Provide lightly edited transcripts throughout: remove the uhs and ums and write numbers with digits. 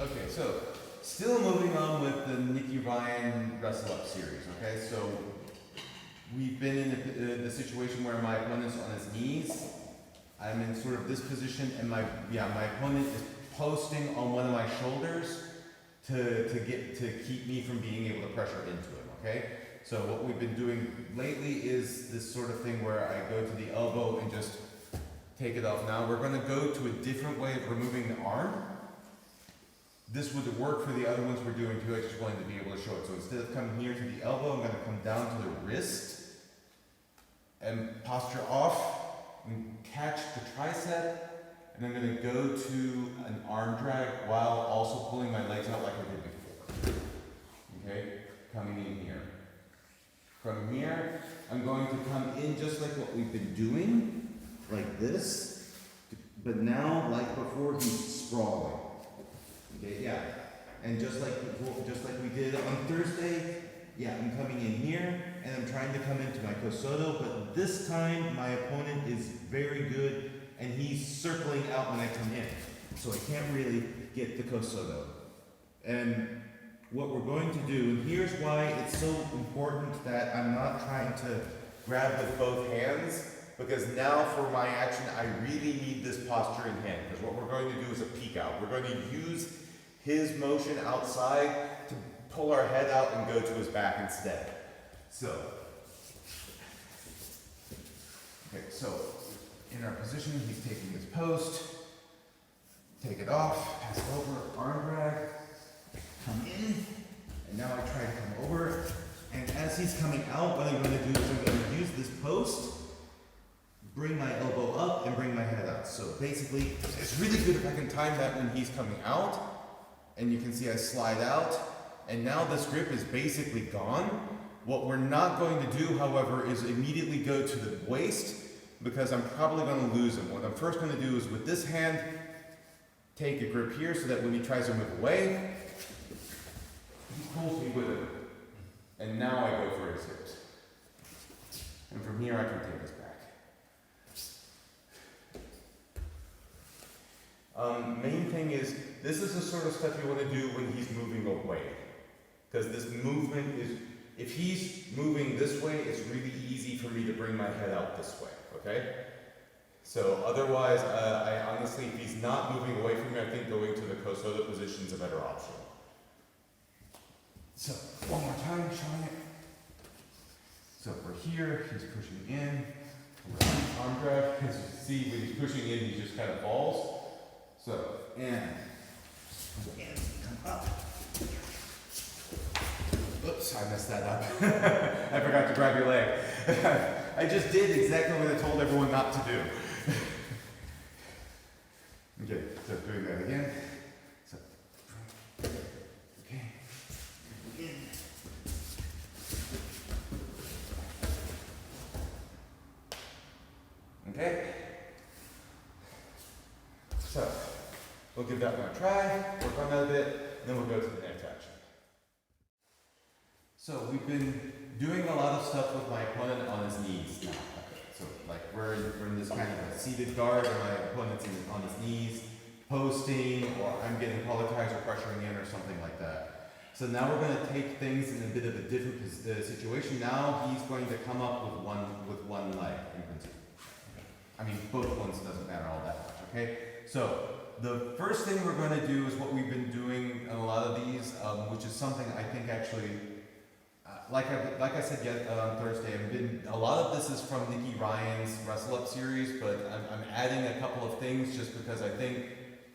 Okay, so still moving on with the Nicky Ryan Wrestle Up series, okay? So we've been in the situation where my opponent's on his knees. I'm in sort of this position and my opponent is posting on one of my shoulders to keep me from being able to pressure into him, okay? So what we've been doing lately is this sort of thing where I go to the elbow and just take it off. Now we're going to go to a different way of removing the arm. This would work for the other ones we're doing too. I just wanted to be able to show it. So instead of coming here to the elbow, I'm going to come down to the wrist and posture off and catch the tricep. And I'm going to go to an arm drag while also pulling my legs out like I did before. Okay, coming in here. From here, I'm going to come in just like what we've been doing, like this. But now, like before, he's sprawling. Okay, yeah. And just like we did on Thursday, yeah, I'm coming in here and I'm trying to come into my Kosoto, but this time my opponent is very good and he's circling out when I come in. So I can't really get the Kosoto. And what we're going to do, and here's why it's so important that I'm not trying to grab with both hands, because now for my action, I really need this posture in hand, because what we're going to do is a peek out. We're going to use his motion outside to pull our head out and go to his back instead. So, okay, so in our position, he's taking his post, take it off, pass it over, arm drag, come in, and now I try to come over, and as he's coming out, what I'm going to do is I'm going to use this post, bring my elbow up, and bring my head out. So basically, it's really good if I can time that when he's coming out, and you can see I slide out, and now this grip is basically gone. What we're not going to do, however, is immediately go to the waist, because I'm probably going to lose him. What I'm first going to do is with this hand, take a grip here so that when he tries to move away, he pulls me with him. And now I go for his hips. And from here I can take us back. Main thing is, this is the sort of stuff you want to do when he's moving away. Because this movement is, if he's moving this way, it's really easy for me to bring my head out this way, okay? So otherwise, I honestly, if he's not moving away from me, I think going to the Kosoto position is a better option. So, one more time, showing it. So we're here, he's pushing in, arm drag. As you see, when he's pushing in, he just kind of falls. So, and come up. Oops, I messed that up. I forgot to grab your leg. I just did exactly what I told everyone not to do. Okay, so doing that again. So, okay. Again. Okay. So, we'll give that one a try, work on that a bit, and then we'll go to the next action. So we've been doing a lot of stuff with my opponent on his knees now. So like we're in this kind of a seated guard and my opponent's on his knees, posting, or I'm getting collatized or pressuring in or something like that. So now we're going to take things in a bit of a different situation. Now he's going to come up with one leg in principle. I mean, both ones doesn't matter all that much, okay? So the first thing we're going to do is what we've been doing in a lot of these, which is something I think actually, like I said on Thursday, a lot of this is from Nicky Ryan's Wrestle Up series, but I'm adding a couple of things just because I think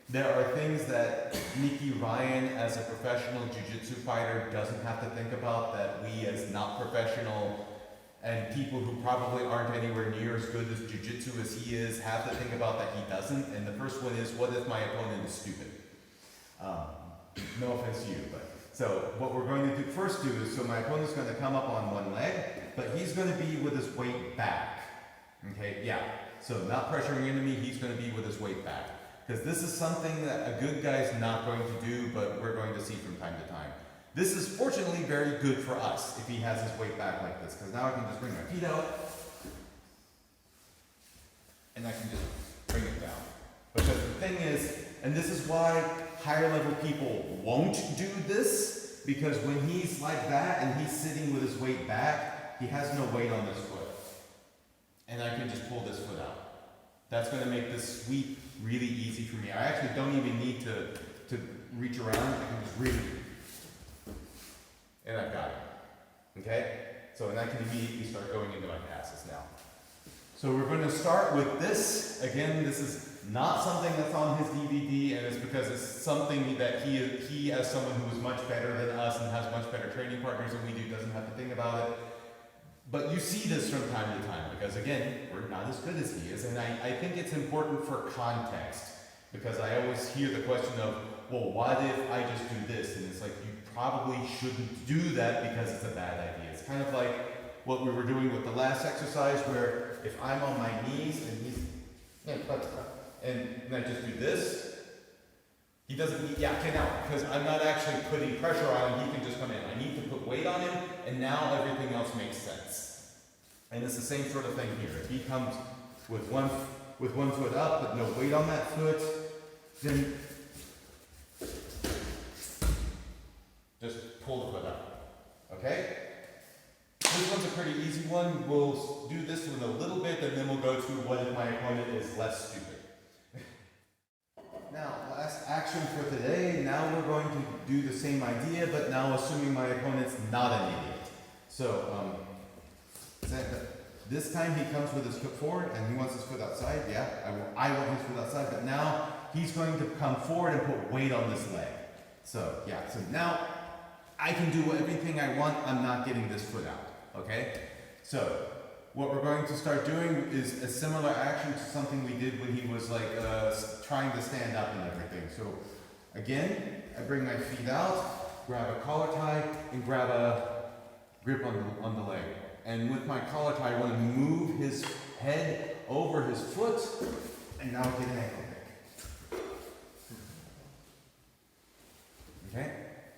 there are things that Nicky Ryan as a professional Jiu-Jitsu fighter doesn't have to think about that we as not professional and people who probably aren't anywhere near as good as Jiu-Jitsu as he is have to think about that he doesn't. And the first one is, what if my opponent is stupid? No offense to you, but so what we're going to first do is, so my opponent's going to come up on one leg, but he's going to be with his weight back. Okay, yeah. So not pressuring into me, he's going to be with his weight back. Because this is something that a good guy's not going to do, but we're going to see from time to time. This is fortunately very good for us if he has his weight back like this, because now I can just bring my feet out, and I can just bring it down. Because the thing is, and this is why higher level people won't do this because when he's like that and he's sitting with his weight back, he has no weight on this foot. And I can just pull this foot out. That's going to make this sweep really easy for me. I actually don't even need to reach around. I can just really, and I've got it. Okay? So, and I can immediately start going into my passes now. So we're going to start with this. Again, this is not something that's on his DVD, and it's because it's something that he as someone who is much better than us and has much better training partners than we do, doesn't have to think about it. But you see this from time to time, because again, we're not as good as he is, and I think it's important for context, because I always hear the question of, well, what if I just do this? And it's like, you probably shouldn't do that because it's a bad idea. It's kind of like what we were doing with the last exercise, where if I'm on my knees and he's, and I just do this, he doesn't, okay, now, because I'm not actually putting pressure on him, he can just come in. I need to put weight on him, and now everything else makes sense. And it's the same sort of thing here. If he comes with one foot up, but no weight on that foot, then just pull the foot up, okay? This one's a pretty easy one. We'll do this one a little bit, and then we'll go to what if my opponent is less stupid. Now, last action for today. Now we're going to do the same idea, but now assuming my opponent's not an idiot. So, this time he comes with his foot forward, and he wants his foot outside. Yeah, I want his foot outside, but now he's going to come forward and put weight on this leg. So, yeah, so now I can do everything I want. I'm not getting this foot out, okay? So, what we're going to start doing is a similar action to something we did when he was like trying to stand up and everything. So again, I bring my feet out, grab a collar tie, and grab a grip on the leg. And with my collar tie, I want to move his head over his foot, and now get an ankle pick. Okay?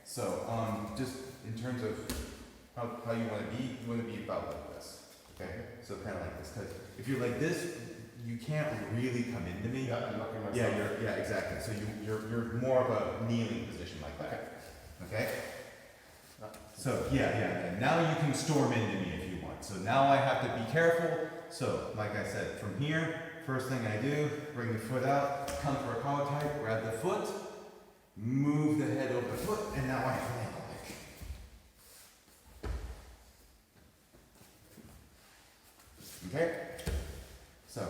So just in terms of how you want to be about like this. Okay, so kind of like this, because if you're like this, you can't really come into me. Yeah, I'm knocking myself. Yeah, exactly. So you're more of a kneeling position like that. Okay. So yeah. Now you can storm into me if you want. So now I have to be careful. So like I said, from here, first thing I do, bring the foot out, come for a collar tie, grab the foot, move the head over the foot, and now I have an ankle pick. Okay, so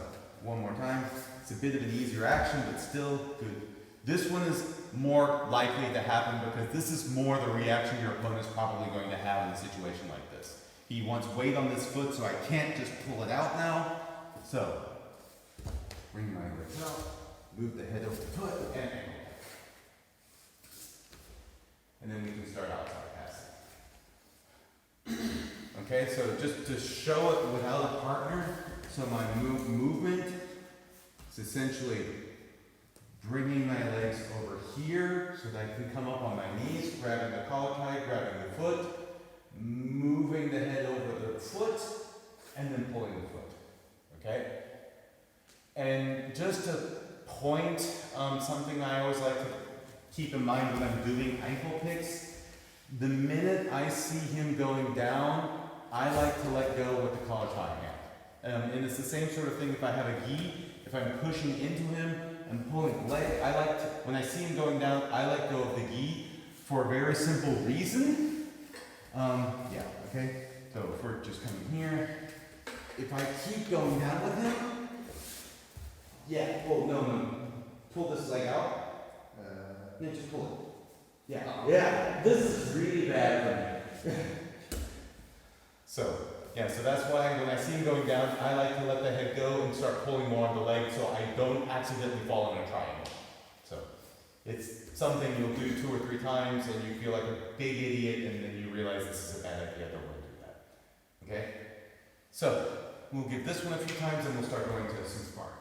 one more time. It's a bit of an easier action, but still good. This one is more likely to happen because this is more the reaction your opponent's probably going to have in a situation like this. He wants weight on this foot, so I can't just pull it out now. So, bring my legs out, move the head over the foot, and ankle pick. And then we can start outside passing. Okay, so just to show it without a partner, so my movement is essentially bringing my legs over here so that I can come up on my knees, grabbing the collar tie, grabbing the foot, moving the head over the foot, and then pulling the foot. Okay? And just to point something I always like to keep in mind when I'm doing ankle picks, the minute I see him going down, I like to let go with the collar tie hand. And it's the same sort of thing if I have a gi, if I'm pushing into him and pulling the leg, when I see him going down, I let go of the gi for a very simple reason. Okay? So if we're just coming here, if I keep going down with him, no. Pull this leg out. Just pull it. Yeah, this is really bad for me. So that's why when I see him going down, I like to let the head go and start pulling more on the leg so I don't accidentally fall in a triangle. So it's something you'll do 2 or 3 times and you feel like a big idiot and then you realize this is a bad idea, I don't want to do that. Okay? So we'll give this one a few times and we'll start going to some sparring.